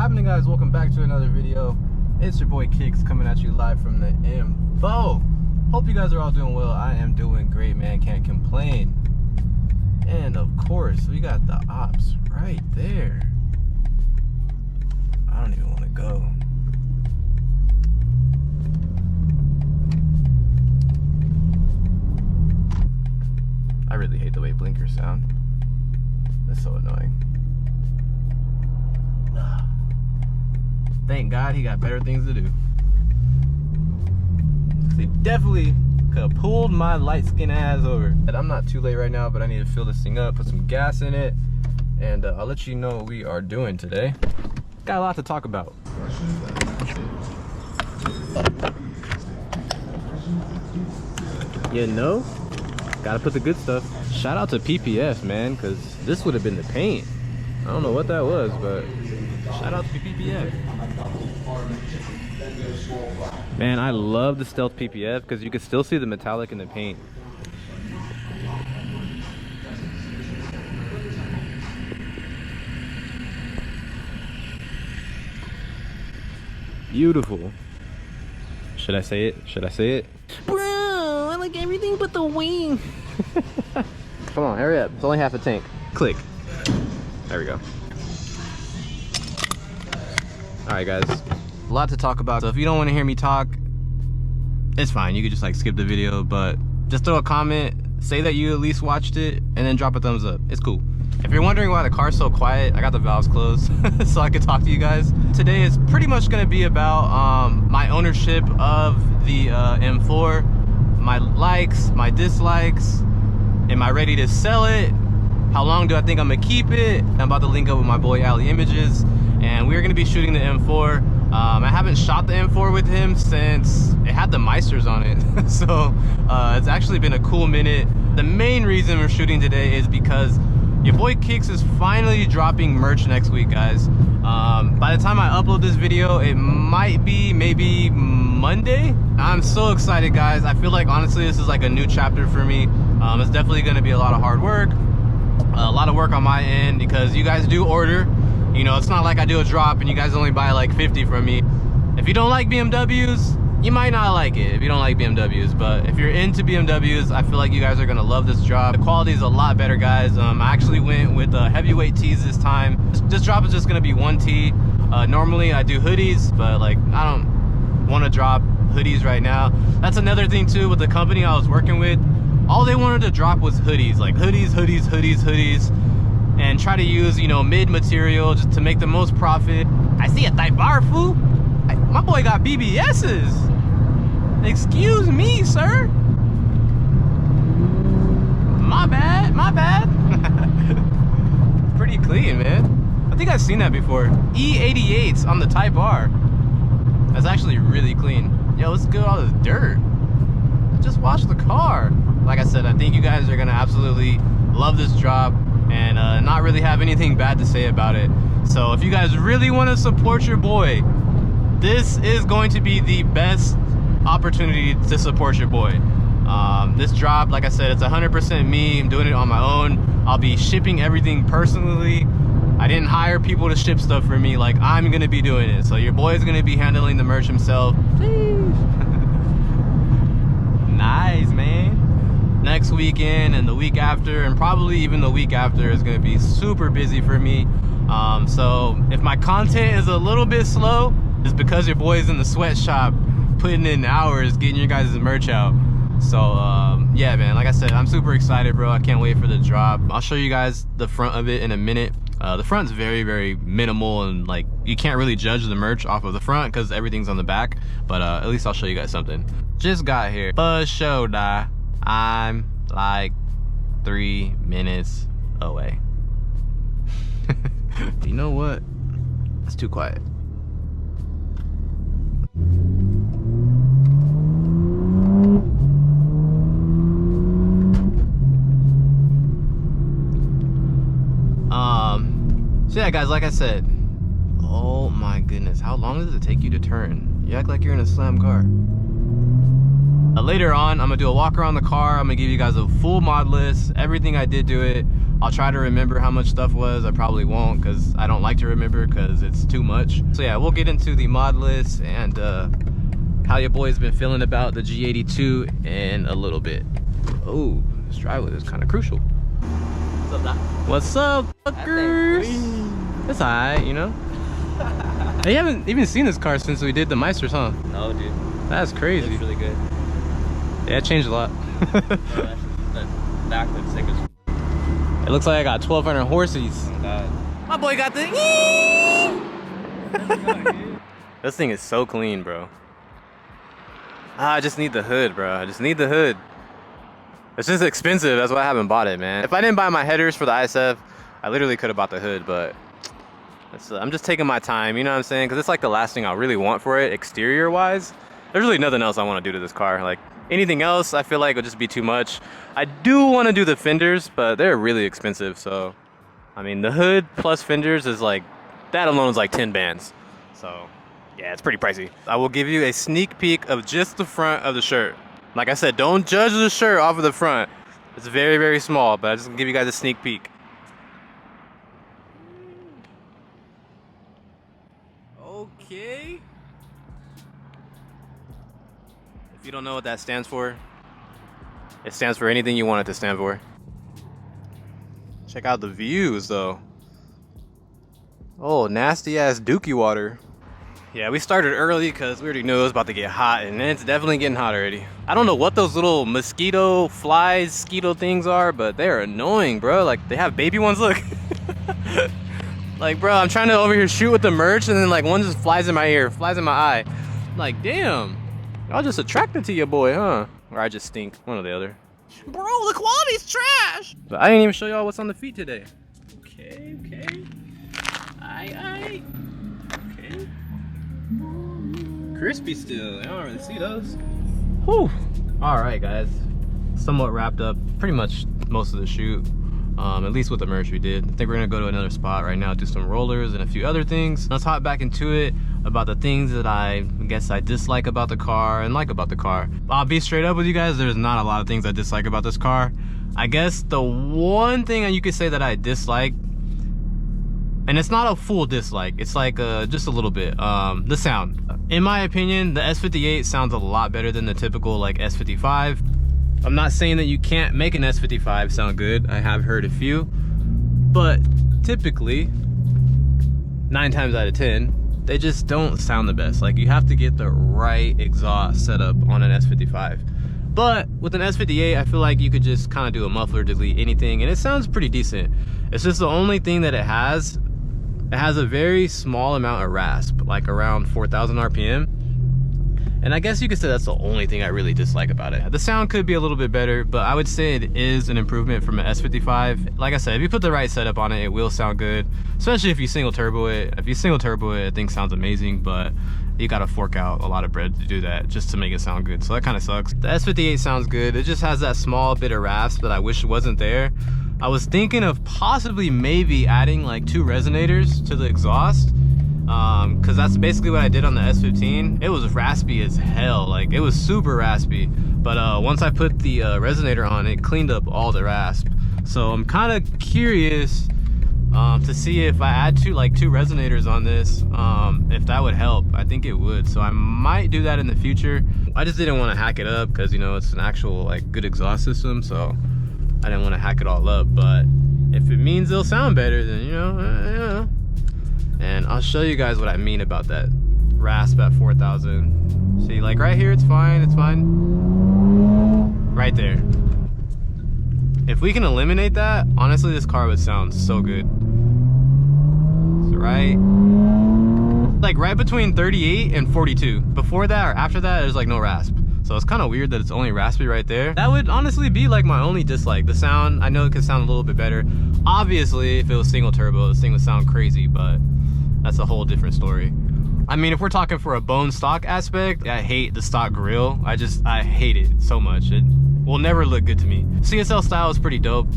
happening, guys? Welcome back to another video. It's your boy Kicks coming at you live from the info. Hope you guys are all doing well. I am doing great, man. Can't complain. And of course, we got the ops right there. I don't even want to go. I really hate the way blinkers sound. That's so annoying. Thank God he got better things to do. He definitely could have pulled my light skin ass over. I'm not too late right now, but I need to fill this thing up, put some gas in it, and I'll let you know what we are doing today. Got a lot to talk about. You know, gotta put the good stuff. Shout out to PPF, man, because this would have been the paint. I don't know what that was, but shout out to PPF. Man, I love the stealth PPF because you can still see the metallic in the paint. Beautiful. Should I say it? Should I say it? Bro, I like everything but the wing. Come on, hurry up. It's only half a tank. Click. There we go. Alright, guys. A lot to talk about. So if you don't want to hear me talk, it's fine. You could just like skip the video, but just throw a comment, say that you at least watched it, and then drop a thumbs up. It's cool. If you're wondering why the car's so quiet, I got the valves closed so I could talk to you guys. Today is pretty much going to be about my ownership of the M4, my likes, my dislikes. Am I ready to sell it? How long do I think I'm gonna keep it? I'm about to link up with my boy Ali Images, and we're gonna be shooting the M4. I haven't shot the M4 with him since it had the Meisters on it. So it's actually been a cool minute. The main reason we're shooting today is because your boy Kicks is finally dropping merch next week, guys. By the time I upload this video, it might be maybe Monday. I'm so excited, guys. I feel like honestly this is like a new chapter for me. It's definitely gonna be a lot of hard work, a lot of work on my end, because you guys do order. You know, it's not like I do a drop and you guys only buy like 50 from me. If you don't like BMWs, you might not like it if you don't like BMWs, but if you're into BMWs, I feel like you guys are gonna love this drop. The quality is a lot better, guys. I actually went with heavyweight tees this time. This drop is just gonna be one tee. Normally I do hoodies, but like I don't want to drop hoodies right now. That's another thing too with the company I was working with. All they wanted to drop was hoodies, like hoodies, and try to use, you know, mid material just to make the most profit. I see a Type R, fool. My boy got BBS's. Excuse me, sir. My bad, my bad. Pretty clean, man. I think I've seen that before. E88s on the Type R. That's actually really clean. Yo, let's get all this dirt. Just wash the car. Like I said, I think you guys are gonna absolutely love this drop and not really have anything bad to say about it. So if you guys really want to support your boy, this is going to be the best opportunity to support your boy. This drop, like I said, it's 100% me. I'm doing it on my own. I'll be shipping everything personally. I didn't hire people to ship stuff for me. Like, I'm gonna be doing it. So your boy is gonna be handling the merch himself. Nice, man. Next weekend and the week after, and probably even the week after, is gonna be super busy for me. So if my content is a little bit slow, it's because your boy's in the sweatshop putting in hours getting your guys' merch out. So yeah, man, like I said, I'm super excited, bro. I can't wait for the drop. I'll show you guys the front of it in a minute. The front's very, very minimal, and like you can't really judge the merch off of the front because everything's on the back, but at least I'll show you guys something. Just got here for show, die. I'm like 3 minutes away. You know what? It's too quiet. So yeah, guys, like I said, oh my goodness, how long does it take you to turn? You act like you're in a slam car. Later on, I'm gonna do a walk around the car. I'm gonna give you guys a full mod list, everything I did to it. I'll try to remember how much stuff was. I probably won't because I don't like to remember because it's too much. So yeah, we'll get into the mod list and how your boy's been feeling about the G82 in a little bit. Oh, this driveway is kind of crucial. What's up, Doc? What's up, fuckers? It's alright, you know? Hey, you haven't even seen this car since we did the Meisters, huh? No, dude. That's crazy. It's really good. Yeah, it changed a lot. The back looks sick as It looks like I got 1,200 horses. oh God. My boy got the This thing is so clean, bro. I just need the hood, bro. I just need the hood. It's just expensive. That's why I haven't bought it, man. If I didn't buy my headers for the ISF, I literally could have bought the hood, but I'm just taking my time, you know what I'm saying? Because it's like the last thing I really want for it, exterior-wise. There's really nothing else I want to do to this car. Like, anything else, I feel like would just be too much. I do want to do the fenders, but they're really expensive, so... I mean, the hood plus fenders is like... That alone is like 10 bands. So, yeah, it's pretty pricey. I will give you a sneak peek of just the front of the shirt. Like I said, don't judge the shirt off of the front. It's very, very small, but I just give you guys a sneak peek. Okay. If you don't know what that stands for, it stands for anything you want it to stand for. Check out the views, though. Oh, nasty ass dookie water. Yeah, we started early because we already knew it was about to get hot, and it's definitely getting hot already. I don't know what those little mosquito things are, but they're annoying, bro. Like, they have baby ones, look. Like, bro, I'm trying to over here shoot with the merch, and then like one just flies in my ear, flies in my eye. I'm like, damn, y'all just attracted to your boy, huh? Or I just stink, one or the other. Bro, the quality's trash. But I didn't even show y'all what's on the feet today. Okay. Aye. Okay. Crispy still. I don't really see those. Whew. All right, guys. Somewhat wrapped up pretty much most of the shoot. At least with the merch we did. I think we're gonna go to another spot right now, do some rollers and a few other things. Let's hop back into it about the things that I guess I dislike about the car and like about the car. I'll be straight up with you guys, there's not a lot of things I dislike about this car. I guess the one thing you could say that I dislike, and it's not a full dislike, it's like just a little bit, the sound. In my opinion, the S58 sounds a lot better than the typical like S55. I'm not saying that you can't make an S55 sound good. I have heard a few, but typically 9 times out of 10, they just don't sound the best. Like, you have to get the right exhaust setup on an S55. But with an S58, I feel like you could just kind of do a muffler, delete anything, and it sounds pretty decent. It's just the only thing that it has a very small amount of rasp, like around 4,000 RPM. And I guess you could say that's the only thing I really dislike about it. The sound could be a little bit better, but I would say it is an improvement from an S55. Like I said, if you put the right setup on it, it will sound good. Especially if you single turbo it. If you single turbo it, I think it sounds amazing, but you gotta fork out a lot of bread to do that just to make it sound good. So that kind of sucks. The S58 sounds good. It just has that small bit of rasp that I wish wasn't there. I was thinking of possibly maybe adding like 2 resonators to the exhaust. Cause that's basically what I did on the S15. It was raspy as hell, like it was super raspy. But once I put the resonator on, it cleaned up all the rasp. So I'm kind of curious to see if I add 2 resonators on this, if that would help. I think it would, so I might do that in the future. I just didn't want to hack it up because, you know, it's an actual like good exhaust system, so I didn't want to hack it all up. But if it means it'll sound better, then you know. And I'll show you guys what I mean about that rasp at 4,000. See, like right here, it's fine. Right there. If we can eliminate that, honestly, this car would sound so good. So right between 38 and 42. Before that or after that, there's like no rasp. So it's kind of weird that it's only raspy right there. That would honestly be like my only dislike. The sound, I know it could sound a little bit better. Obviously, if it was single turbo, this thing would sound crazy, but that's a whole different story. I mean, if we're talking for a bone stock aspect, I hate the stock grille. I hate it so much. It will never look good to me. CSL style is pretty dope.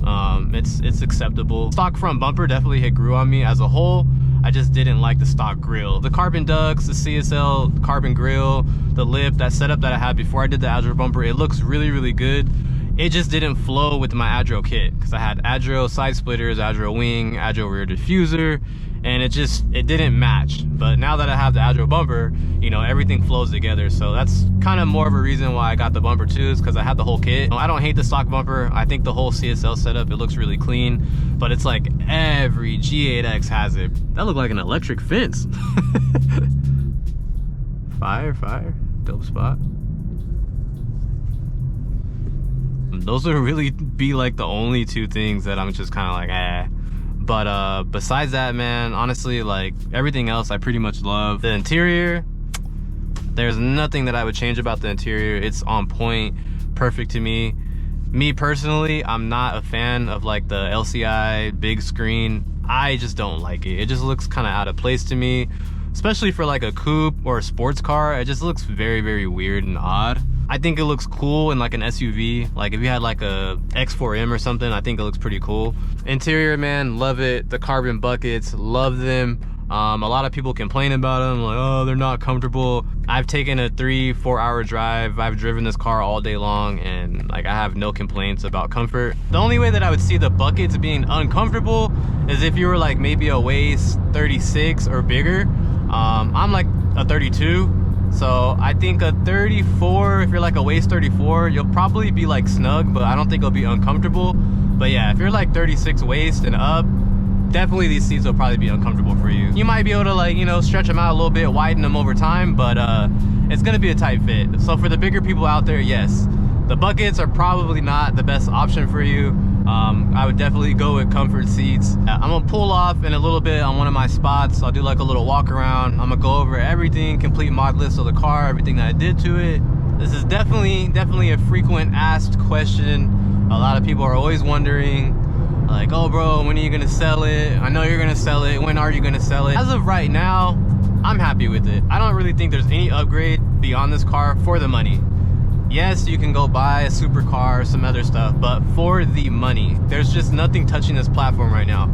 It's acceptable. Stock front bumper definitely grew on me. As a whole, I just didn't like the stock grille. The carbon ducts, the CSL carbon grille, the lip, that setup that I had before I did the adro bumper, it looks really, really good. It just didn't flow with my adro kit because I had adro side splitters, adro wing, adro rear diffuser, and it didn't match. But now that I have the adro bumper, you know, everything flows together. So that's kind of more of a reason why I got the bumper too, is because I had the whole kit. I don't hate the stock bumper. I think the whole CSL setup, it looks really clean, but it's like every G8X has it. That looked like an electric fence. Fire, dope spot. Those would really be like the only two things that I'm just kind of like, eh. But besides that, man, honestly, like everything else I pretty much love. The interior, there's nothing that I would change about the interior. It's on point, perfect to me. Me personally, I'm not a fan of like the LCI big screen. I just don't like it. It just looks kind of out of place to me, especially for like a coupe or a sports car. It just looks very, very weird and odd. I think it looks cool in like an SUV. Like if you had like a X4M or something, I think it looks pretty cool. Interior, man, love it. The carbon buckets, love them. A lot of people complain about them, like, oh, they're not comfortable. I've taken a 3-4 hour drive. I've driven this car all day long, and like I have no complaints about comfort. The only way that I would see the buckets being uncomfortable is if you were like maybe a waist 36 or bigger. I'm like a 32. So I think a 34, if you're like a waist 34, you'll probably be like snug, but I don't think it'll be uncomfortable. But yeah, if you're like 36 waist and up, definitely these seats will probably be uncomfortable for you. You might be able to like, you know, stretch them out a little bit, widen them over time, but it's gonna be a tight fit. So for the bigger people out there, yes, the buckets are probably not the best option for you. I would definitely go with comfort seats. I'm gonna pull off in a little bit on one of my spots. I'll do like a little walk around. I'm gonna go over everything, complete mod list of the car, everything that I did to it. This is definitely a frequent asked question. A lot of people are always wondering, like, oh bro, when are you gonna sell it? I know you're gonna sell it. When are you gonna sell it? As of right now, I'm happy with it. I don't really think there's any upgrade beyond this car for the money. Yes, you can go buy a supercar, some other stuff, but for the money, there's just nothing touching this platform right now.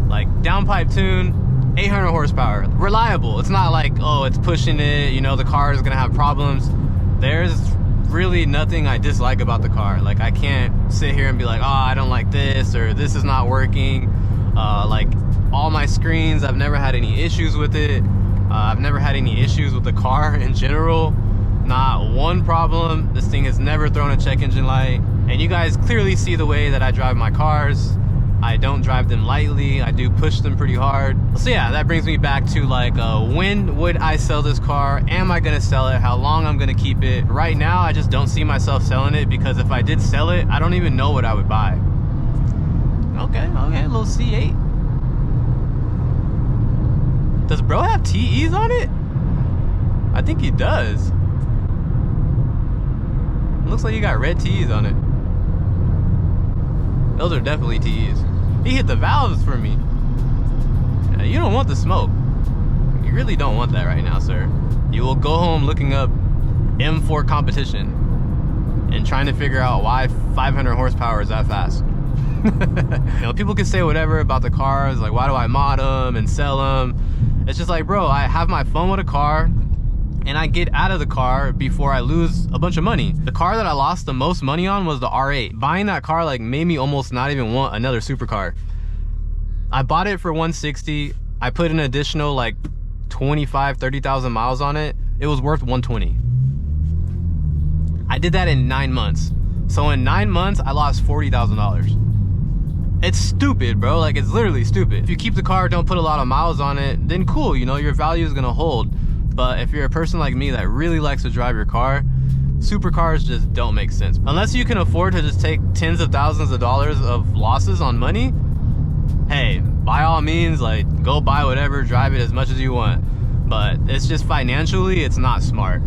Like downpipe tune, 800 horsepower, reliable. It's not like, oh, it's pushing it, you know, the car is gonna have problems. There's really nothing I dislike about the car. Like I can't sit here and be like, oh, I don't like this, or this is not working. Like all my screens, I've never had any issues with it. I've never had any issues with the car in general. Not one problem. This thing has never thrown a check engine light. And you guys clearly see the way that I drive my cars. I don't drive them lightly. I do push them pretty hard. So yeah, that brings me back to like, when would I sell this car? Am I gonna sell it? How long I'm gonna keep it? Right now, I just don't see myself selling it, because if I did sell it, I don't even know what I would buy. Okay, a little C8. Does bro have TEs on it? I think he does. Looks like you got red TEs on it. Those are definitely TEs. He hit the valves for me. Yeah, you don't want the smoke. You really don't want that right now, sir. You will go home looking up M4 competition and trying to figure out why 500 horsepower is that fast. You know, people can say whatever about the cars, like why do I mod them and sell them? It's just like, bro, I have my fun with a car, and I get out of the car before I lose a bunch of money. The car that I lost the most money on was the R8. Buying that car like made me almost not even want another supercar. I bought it for 160. I put an additional like 30,000 miles on it. It was worth 120. I did that in 9 months. So in 9 months, I lost $40,000. It's stupid, bro. Like, it's literally stupid. If you keep the car, don't put a lot of miles on it, then cool, you know, your value is gonna hold. But if you're a person like me that really likes to drive your car, supercars just don't make sense. Unless you can afford to just take tens of thousands of dollars of losses on money, hey, by all means, like, go buy whatever, drive it as much as you want. But it's just financially, it's not smart.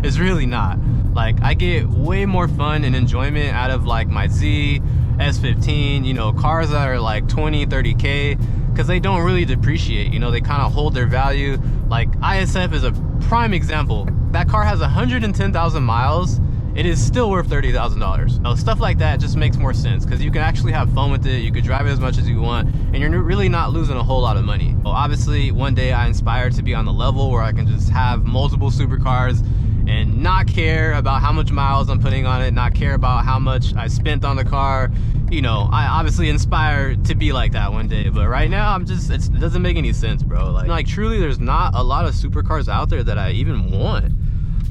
It's really not. Like, I get way more fun and enjoyment out of like my Z, S15, you know, cars that are like 20, 30K, because they don't really depreciate, you know, they kind of hold their value. Like ISF is a prime example. That car has 110,000 miles it is still worth $30,000. So stuff like that just makes more sense because you can actually have fun with it. You could drive it as much as you want, and you're really not losing a whole lot of money. So obviously, one day I aspire to be on the level where I can just have multiple supercars and not care about how much miles I'm putting on it, not care about how much I spent on the car. You know, I obviously inspire to be like that one day, but right now it doesn't make any sense, bro. Like truly, there's not a lot of supercars out there that I even want.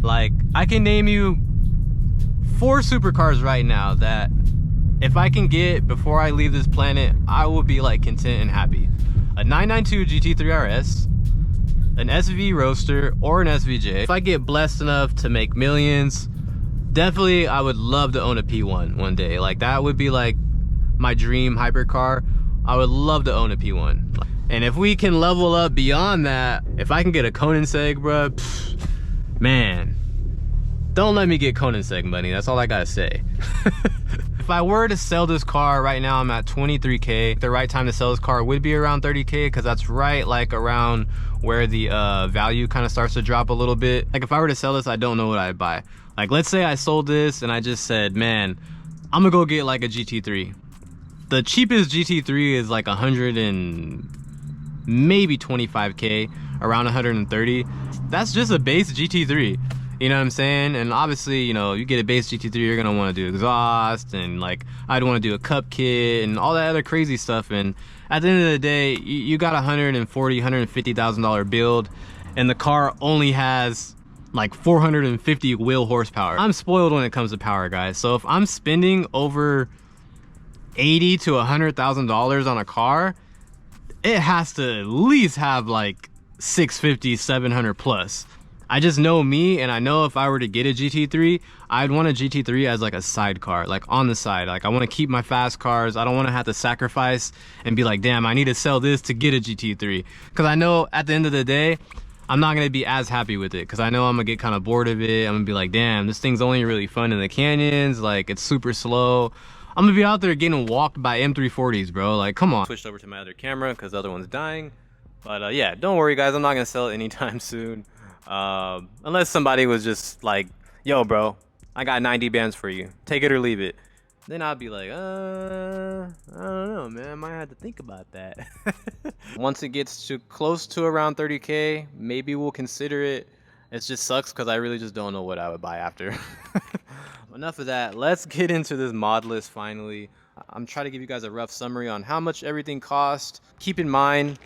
Like, I can name you 4 supercars right now that if I can get before I leave this planet, I will be like content and happy. A 992 GT3 RS, an SV Roadster, or an SVJ. If I get blessed enough to make millions, definitely I would love to own a P1 one day. Like, that would be like my dream hypercar. I would love to own a P1. And if we can level up beyond that, if I can get a Koenigsegg, bro, man, don't let me get Koenigsegg money. That's all I gotta say. If I were to sell this car right now, I'm at 23K. The right time to sell this car would be around 30K because that's right like around where the value kind of starts to drop a little bit. Like, if I were to sell this, I don't know what I'd buy. Like, let's say I sold this and I just said, man, I'm gonna go get like a GT3. The cheapest GT3 is like 100 and maybe 25K, around 130. That's just a base GT3. You know what I'm saying? And obviously, you know, you get a base GT3, you're gonna want to do exhaust, and like I'd want to do a cup kit and all that other crazy stuff. And at the end of the day, you got $150,000 build, and the car only has like 450 wheel horsepower. I'm spoiled when it comes to power, guys. So if I'm spending over $80,000 to $100,000 on a car, it has to at least have like 650, 700 plus. I just know me, and I know if I were to get a GT3, I'd want a GT3 as like a sidecar, like on the side. Like, I want to keep my fast cars. I don't want to have to sacrifice and be like, damn, I need to sell this to get a GT3. Because I know at the end of the day, I'm not going to be as happy with it because I know I'm going to get kind of bored of it. I'm going to be like, damn, this thing's only really fun in the canyons. Like, it's super slow. I'm going to be out there getting walked by M340s, bro. Like, come on. Switched over to my other camera because the other one's dying. But yeah, don't worry, guys. I'm not going to sell it anytime soon. Unless somebody was just like, yo, bro, I got 90 bands for you. Take it or leave it. Then I'd be like, I don't know, man. I might have to think about that. Once it gets to close to around 30K, maybe we'll consider it. It just sucks because I really just don't know what I would buy after. Enough of that. Let's get into this mod list finally. I'm trying to give you guys a rough summary on how much everything cost. Keep in mind,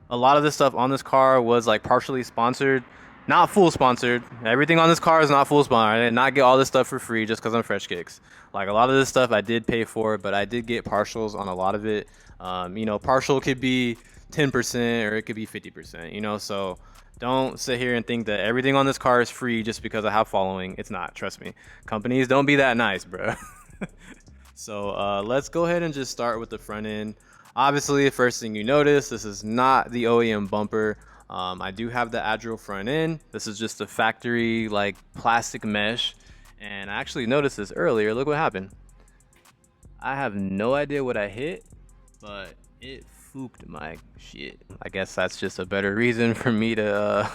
a lot of this stuff on this car was like partially sponsored. Not full sponsored. Everything on this car is not full sponsored. I did not get all this stuff for free just because I'm Fresh Kicks. Like, a lot of this stuff I did pay for, but I did get partials on a lot of it. You know, partial could be 10% or it could be 50%, you know, so don't sit here and think that everything on this car is free just because I have following. It's not, trust me. Companies don't be that nice, bro. So let's go ahead and just start with the front end. Obviously, the first thing you notice, this is not the OEM bumper. I do have the adro front end. This is just a factory like plastic mesh, and I actually noticed this earlier. Look what happened. I have no idea what I hit, but it fooked my shit. I guess that's just a better reason for me to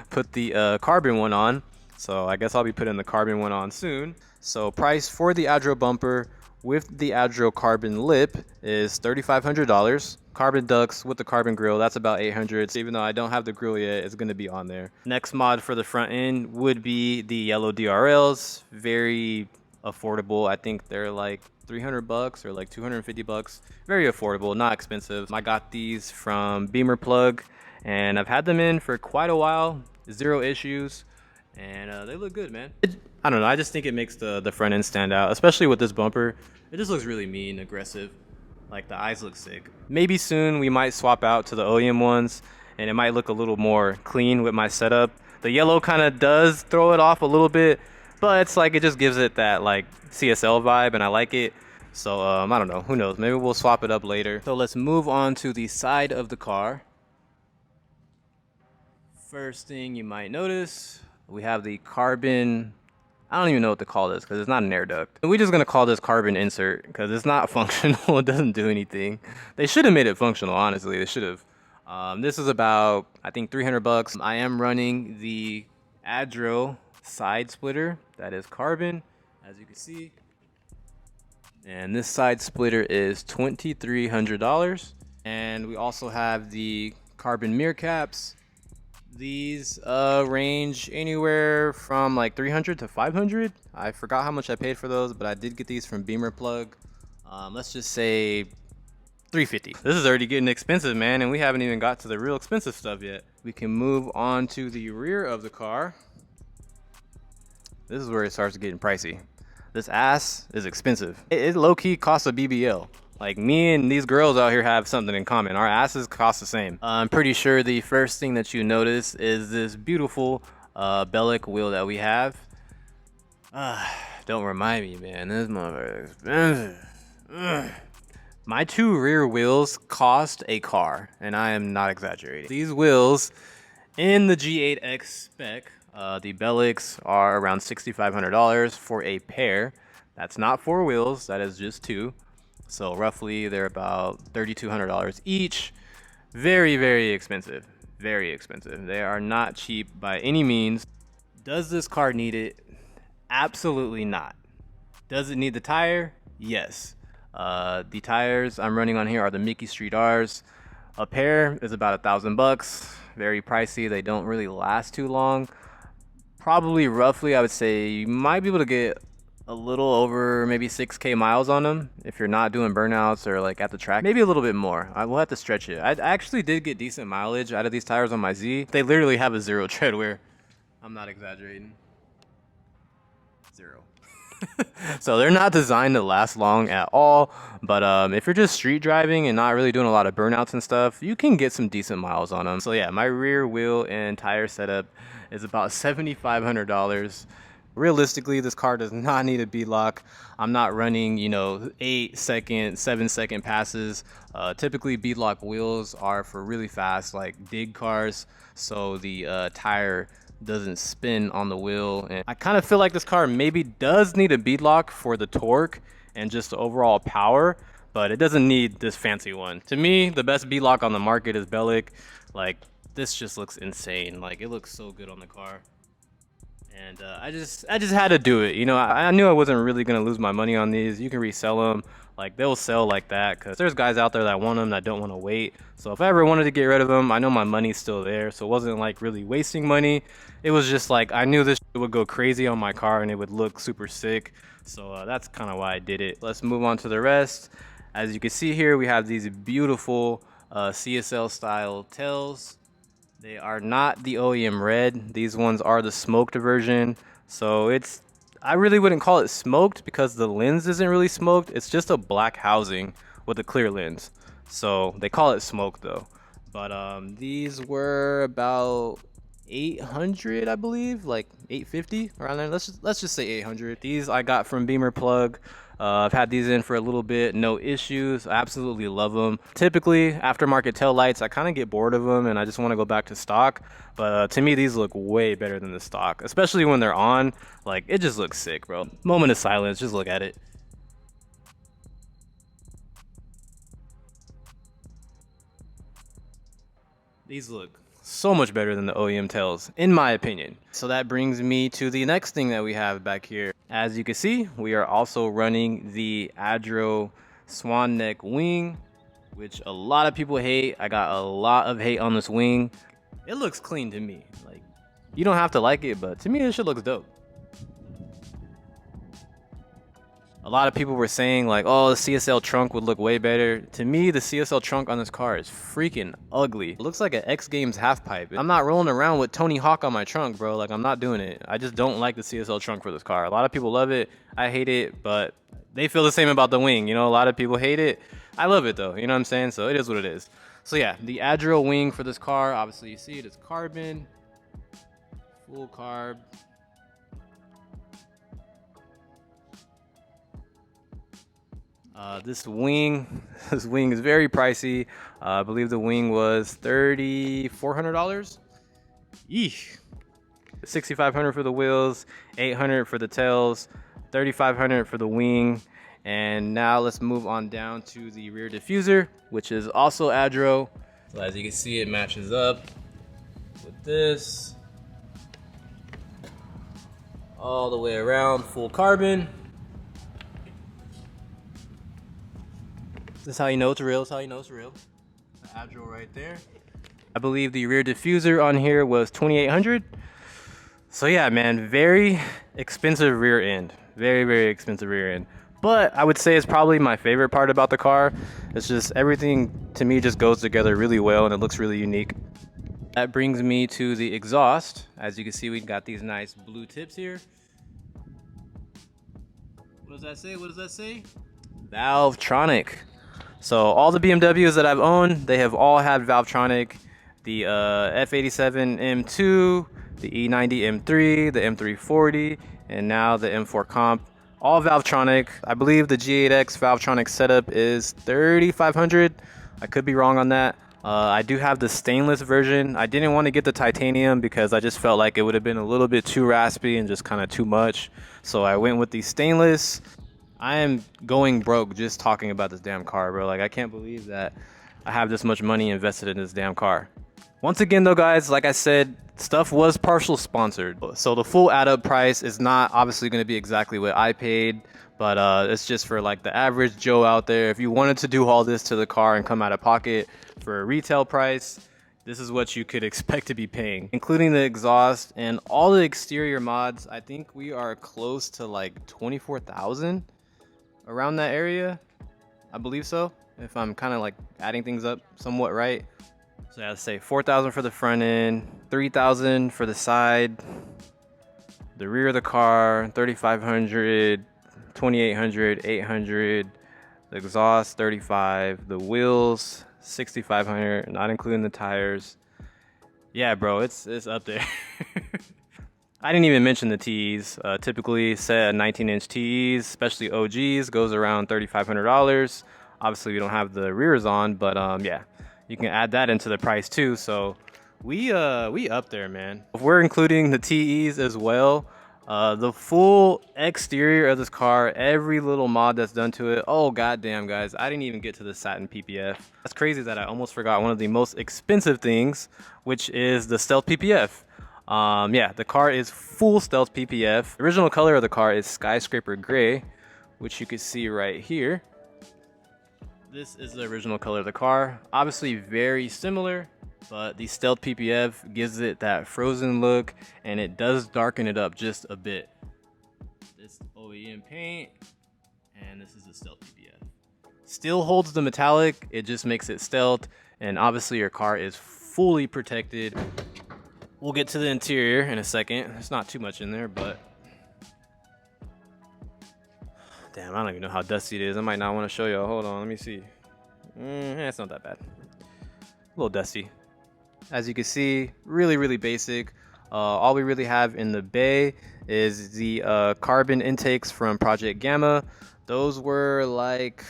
put the carbon one on. So I guess I'll be putting the carbon one on soon. So price for the adro bumper with the adro carbon lip is $3,500. Carbon ducts with the carbon grill, that's about $800. Even though I don't have the grill yet, it's going to be on there. Next mod for the front end would be the yellow DRLs. Very affordable. I think they're like $300 or like $250. Very affordable, not expensive. I got these from Beamer Plug, and I've had them in for quite a while. Zero issues, and they look good, man. I don't know, I just think it makes the front end stand out, especially with this bumper. It just looks really mean, aggressive. Like, the eyes look sick. Maybe soon we might swap out to the OEM ones, and it might look a little more clean with my setup. The yellow kind of does throw it off a little bit, but it's like, it just gives it that like CSL vibe, and I like it. So I don't know, who knows, maybe we'll swap it up later. So let's move on to the side of the car. First thing you might notice, we have the carbon, I don't even know what to call this because it's not an air duct. We're just going to call this carbon insert because it's not functional. It doesn't do anything. They should have made it functional, honestly. They should have. This is about, I think, $300. I am running the adro side splitter that is carbon, as you can see. And this side splitter is $2,300. And we also have the carbon mirror caps. These range anywhere from like 300 to 500. I forgot how much I paid for those, but I did get these from Beamer Plug. Let's just say 350. This is already getting expensive, man, and we haven't even got to the real expensive stuff yet. We can move on to the rear of the car. This is where it starts getting pricey. This ass is expensive. It low-key costs a BBL. Like, me and these girls out here have something in common. Our asses cost the same. I'm pretty sure the first thing that you notice is this beautiful Bellic wheel that we have. Don't remind me, man. This motherfucker is expensive. My two rear wheels cost a car, and I am not exaggerating. These wheels in the G8X spec, the Bellics, are around $6,500 for a pair. That's not 4 wheels, that is just 2. So roughly they're about $3,200 each. Very, very expensive. Very expensive. They are not cheap by any means. Does this car need it? Absolutely not. Does it need the tire? Yes. The tires I'm running on here are the Mickey Street R's. A pair is about $1,000. Very pricey. They don't really last too long. Probably roughly, I would say you might be able to get a little over maybe 6K miles on them if you're not doing burnouts or like at the track. Maybe a little bit more. I will have to stretch it. I actually did get decent mileage out of these tires on my Z. They literally have a 0 tread wear. I'm not exaggerating. 0. So they're not designed to last long at all. But if you're just street driving and not really doing a lot of burnouts and stuff, you can get some decent miles on them. So yeah, my rear wheel and tire setup is about $7,500. Realistically, this car does not need a beadlock. I'm not running, 8-second, 7-second passes. Typically, beadlock wheels are for really fast, like dig cars, so the tire doesn't spin on the wheel. And I kind of feel like this car maybe does need a beadlock for the torque and just the overall power, but it doesn't need this fancy one. To me, the best beadlock on the market is Bellic. Like, this just looks insane. Like, it looks so good on the car. And I just had to do it. I knew I wasn't really going to lose my money on these. You can resell them. Like, they'll sell like that because there's guys out there that want them that don't want to wait. So if I ever wanted to get rid of them, I know my money's still there. So it wasn't like really wasting money. It was just like I knew this would go crazy on my car and it would look super sick. So that's kind of why I did it. Let's move on to the rest. As you can see here, we have these beautiful CSL style tails. They are not the OEM red. These ones are the smoked version. So I really wouldn't call it smoked because the lens isn't really smoked. It's just a black housing with a clear lens. So they call it smoked though. But these were about 800, I believe, like 850 around there. Let's just say 800. These I got from Beamer Plug. I've had these in for a little bit, no issues. I absolutely love them. Typically, aftermarket tail lights, I kind of get bored of them and I just want to go back to stock. But to me, these look way better than the stock, especially when they're on. Like, it just looks sick, bro. Moment of silence, just look at it. These look so much better than the OEM tails, in my opinion. So that brings me to the next thing that we have back here. As you can see, we are also running the Adro swan neck wing, which a lot of people hate. I got a lot of hate on this wing. It looks clean to me. Like, you don't have to like it, but to me, this shit looks dope. A lot of people were saying like, oh, the CSL trunk would look way better. To me, the CSL trunk on this car is freaking ugly. It looks like an X Games half pipe. I'm not rolling around with Tony Hawk on my trunk, bro. Like, I'm not doing it. I just don't like the CSL trunk for this car. A lot of people love it. I hate it, but they feel the same about the wing. A lot of people hate it. I love it though. You know what I'm saying? So it is what it is. So yeah, the Adro wing for this car, obviously you see it is carbon, full carb. This wing is very pricey. I believe the wing was $3,400. Eesh. $6,500 for the wheels, $800 for the tails, $3,500 for the wing. And now let's move on down to the rear diffuser, which is also Adro. So as you can see, it matches up with this. all the way around, full carbon. This is how you know it's real. This is how you know it's real. The adro right there. I believe the rear diffuser on here was 2,800. So yeah, man, very expensive rear end. Very, very expensive rear end. But I would say it's probably my favorite part about the car. It's just everything to me just goes together really well and it looks really unique. That brings me to the exhaust. As you can see, we've got these nice blue tips here. What does that say? What does that say? Valvetronic. So all the BMWs that I've owned, they have all had Valvetronic. The F87 M2, the E90 M3, the M340, and now the M4 Comp. All Valvetronic. I believe the G8X Valvetronic setup is 3,500. I could be wrong on that. I do have the stainless version. I didn't want to get the titanium because I just felt like it would have been a little bit too raspy and just kind of too much. So I went with the stainless. I am going broke just talking about this damn car, bro. Like, I can't believe that I have this much money invested in this damn car. Once again, though, guys, like I said, stuff was partial sponsored. So the full add-up price is not obviously going to be exactly what I paid, but it's just for like the average Joe out there. If you wanted to do all this to the car and come out of pocket for a retail price, this is what you could expect to be paying, including the exhaust and all the exterior mods. I think we are close to like 24,000 around that area. I believe so, if I'm kind of like adding things up somewhat right. So I'd say 4,000 for the front end, 3,000 for the side, the rear of the car, 3,500, 2,800, 800, the exhaust 35, the wheels 6,500, not including the tires. Yeah, bro, it's up there. I didn't even mention the TEs. Typically set 19-inch TEs, especially OGs, goes around $3,500. Obviously we don't have the rears on, but yeah, you can add that into the price too. So we up there, man. If we're including the TEs as well, the full exterior of this car, every little mod that's done to it. Oh goddamn, guys, I didn't even get to the satin PPF. That's crazy that I almost forgot one of the most expensive things, which is the stealth PPF. Yeah, the car is full stealth PPF. The original color of the car is skyscraper gray, which you can see right here. This is the original color of the car. Obviously very similar, but the stealth PPF gives it that frozen look and it does darken it up just a bit. This OEM paint, and this is the stealth PPF. Still holds the metallic, it just makes it stealth, and obviously your car is fully protected. We'll get to the interior in a second. There's not too much in there, but damn, I don't even know how dusty it is. I might not want to show y'all. Hold on, let me see. It's not that bad. A little dusty. As you can see, really basic. All we really have in the bay is the carbon intakes from Project Gamma. Those were like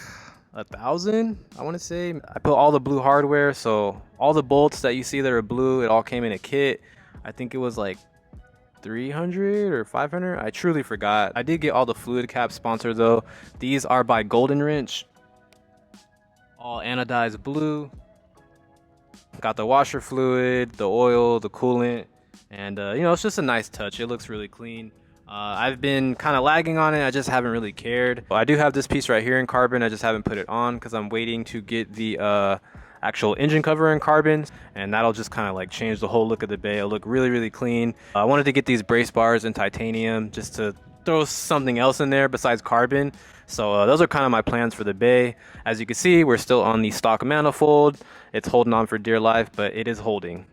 1,000, I want to say. I put all the blue hardware, so all the bolts that you see that are blue, it all came in a kit. I think it was like 300 or 500. I truly forgot. I did get all the fluid caps sponsored though. These are by Golden Wrench, all anodized blue. Got the washer fluid, the oil, the coolant, and you know, it's just a nice touch. It looks really clean. I've been kind of lagging on it. I just haven't really cared. I do have this piece right here in carbon. I just haven't put it on because I'm waiting to get the actual engine cover in carbon, and that'll just kind of like change the whole look of the bay. It'll look really clean. I wanted to get these brace bars in titanium just to throw something else in there besides carbon. So those are kind of my plans for the bay. As you can see, we're still on the stock manifold. It's holding on for dear life, but it is holding.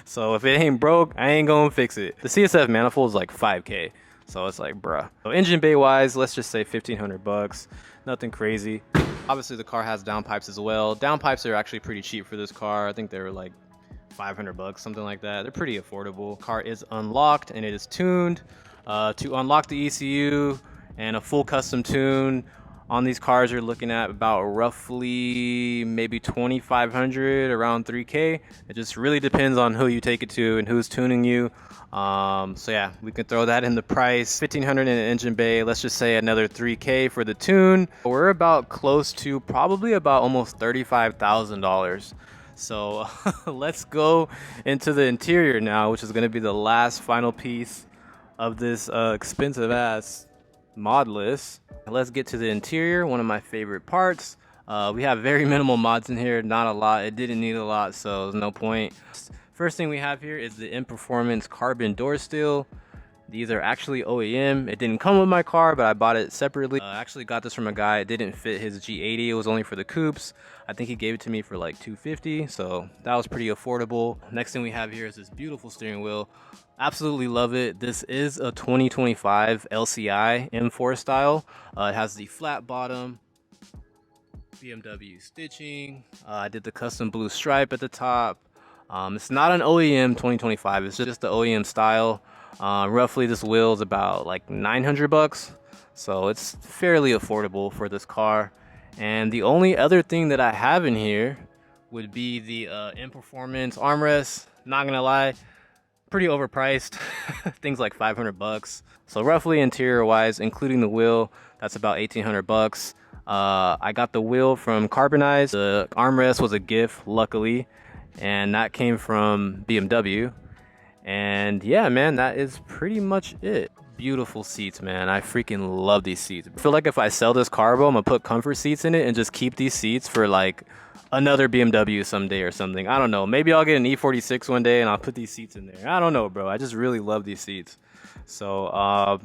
So if it ain't broke, I ain't gonna fix it. The CSF manifold is like 5K, so it's like, bruh. So engine bay wise, let's just say 1,500 bucks. Nothing crazy. Obviously the car has downpipes as well. Downpipes are actually pretty cheap for this car. I think they were like 500 bucks, something like that. They're pretty affordable. Car is unlocked and it is tuned. To unlock the ECU and a full custom tune on these cars, you're looking at about roughly maybe 2,500, around 3K. It just really depends on who you take it to and who's tuning you. So yeah, we can throw that in the price. 1,500 in an engine bay. Let's just say another 3K for the tune. We're about close to probably about almost $35,000. So let's go into the interior now, which is going to be the last final piece of this expensive ass mod list. Let's get to the interior, one of my favorite parts. We have very minimal mods in here, not a lot. It didn't need a lot, so there's no point. First thing we have here is the In Performance carbon door steel. These are actually OEM. It didn't come with my car, but I bought it separately. I actually got this from a guy. It didn't fit his G80. It was only for the coupes. I think he gave it to me for like $250, so that was pretty affordable. Next thing we have here is this beautiful steering wheel. Absolutely love it. This is a 2025 LCI M4 style. It has the flat bottom, BMW stitching. I did the custom blue stripe at the top. It's not an OEM 2025. It's just the OEM style. Roughly this wheel is about like 900 bucks, so it's fairly affordable for this car. And the only other thing that I have in here would be the In Performance armrest. Not gonna lie, pretty overpriced. Things like 500 bucks. So roughly interior wise, including the wheel, that's about 1800 bucks. I got the wheel from Carbonize. The armrest was a gift, luckily, and that came from BMW. And yeah, man, that is pretty much it. Beautiful seats, man. I freaking love these seats. I feel like if I sell this car, bro, I'm gonna put comfort seats in it and just keep these seats for like another BMW someday or something. I don't know. Maybe I'll get an E46 one day and I'll put these seats in there. I don't know, bro. I just really love these seats. So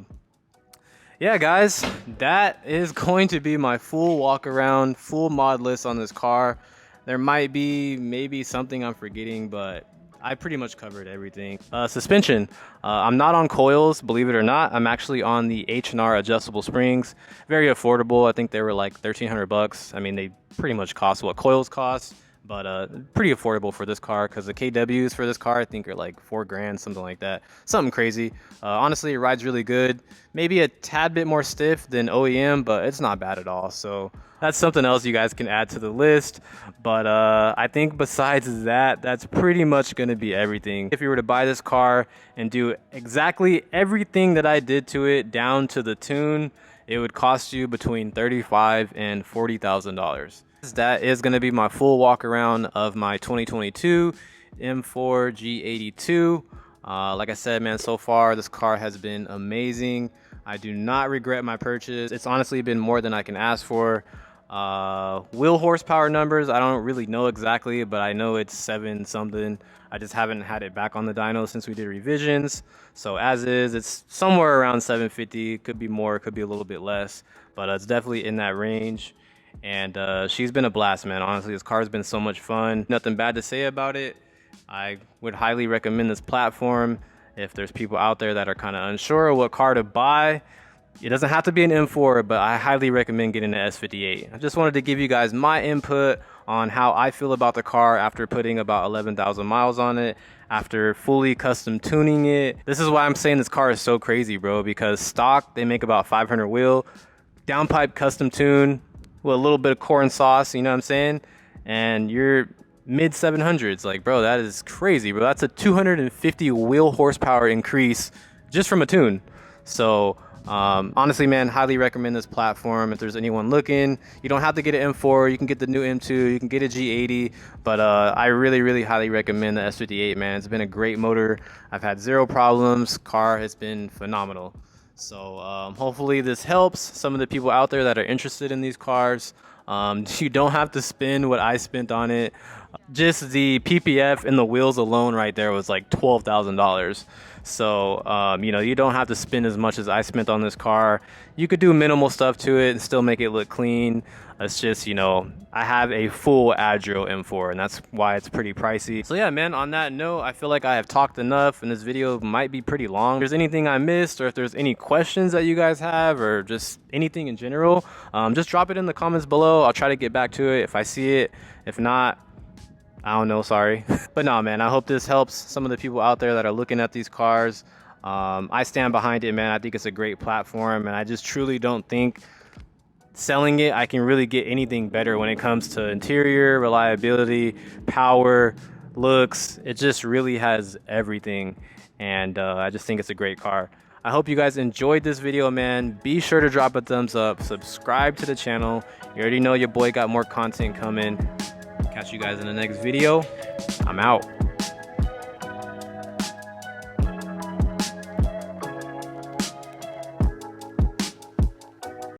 yeah, guys, that is going to be my full walk around, full mod list on this car. There might be maybe something I'm forgetting, but I pretty much covered everything. Suspension. I'm not on coils, believe it or not. I'm actually on the H&R adjustable springs. Very affordable. I think they were like 1,300 bucks. I mean, they pretty much cost what coils cost, but pretty affordable for this car because the KWs for this car I think are like 4 grand, something like that. Something crazy. Honestly, it rides really good. Maybe a tad bit more stiff than OEM, but it's not bad at all. So that's something else you guys can add to the list. But I think besides that, that's pretty much going to be everything. If you were to buy this car and do exactly everything that I did to it down to the tune, it would cost you between $35,000 and $40,000. That is going to be my full walk around of my 2022 M4 G82. Like I said, man, so far this car has been amazing. I do not regret my purchase. It's honestly been more than I can ask for. Wheel horsepower numbers, I don't really know exactly, but I know it's 7 something. I just haven't had it back on the dyno since we did revisions. So as is, it's somewhere around 750. Could be more, could be a little bit less, but it's definitely in that range. And she's been a blast, man. Honestly, this car's been so much fun. Nothing bad to say about it. I would highly recommend this platform if there's people out there that are kind of unsure what car to buy. It doesn't have to be an M4, but I highly recommend getting an S58. I just wanted to give you guys my input on how I feel about the car after putting about 11,000 miles on it, after fully custom tuning it. This is why I'm saying this car is so crazy, bro, because stock, they make about 500 wheel, downpipe custom tune with a little bit of corn sauce, you know what I'm saying? And you're mid 700s. Like, bro, that is crazy, bro. That's a 250 wheel horsepower increase just from a tune. So honestly, man, highly recommend this platform if there's anyone looking. You don't have to get an M4, you can get the new M2, you can get a G80, but I really highly recommend the S58, man. It's been a great motor. I've had 0 problems. Car has been phenomenal. So hopefully this helps some of the people out there that are interested in these cars. You don't have to spend what I spent on it. Just the PPF and the wheels alone right there was like $12,000. So, you know, you don't have to spend as much as I spent on this car. You could do minimal stuff to it and still make it look clean. It's just, you know, I have a full Adro M4 and that's why it's pretty pricey. So yeah, man, on that note, I feel like I have talked enough and this video might be pretty long. If there's anything I missed or if there's any questions that you guys have or just anything in general, just drop it in the comments below. I'll try to get back to it if I see it. If not, I don't know, sorry. But no, man, I hope this helps some of the people out there that are looking at these cars. I stand behind it, man. I think it's a great platform and I just truly don't think selling it I can really get anything better when it comes to interior, reliability, power, looks. It just really has everything, and I just think it's a great car. I hope you guys enjoyed this video, man. Be sure to drop a thumbs up, subscribe to the channel. You already know your boy got more content coming. Catch you guys in the next video. I'm out.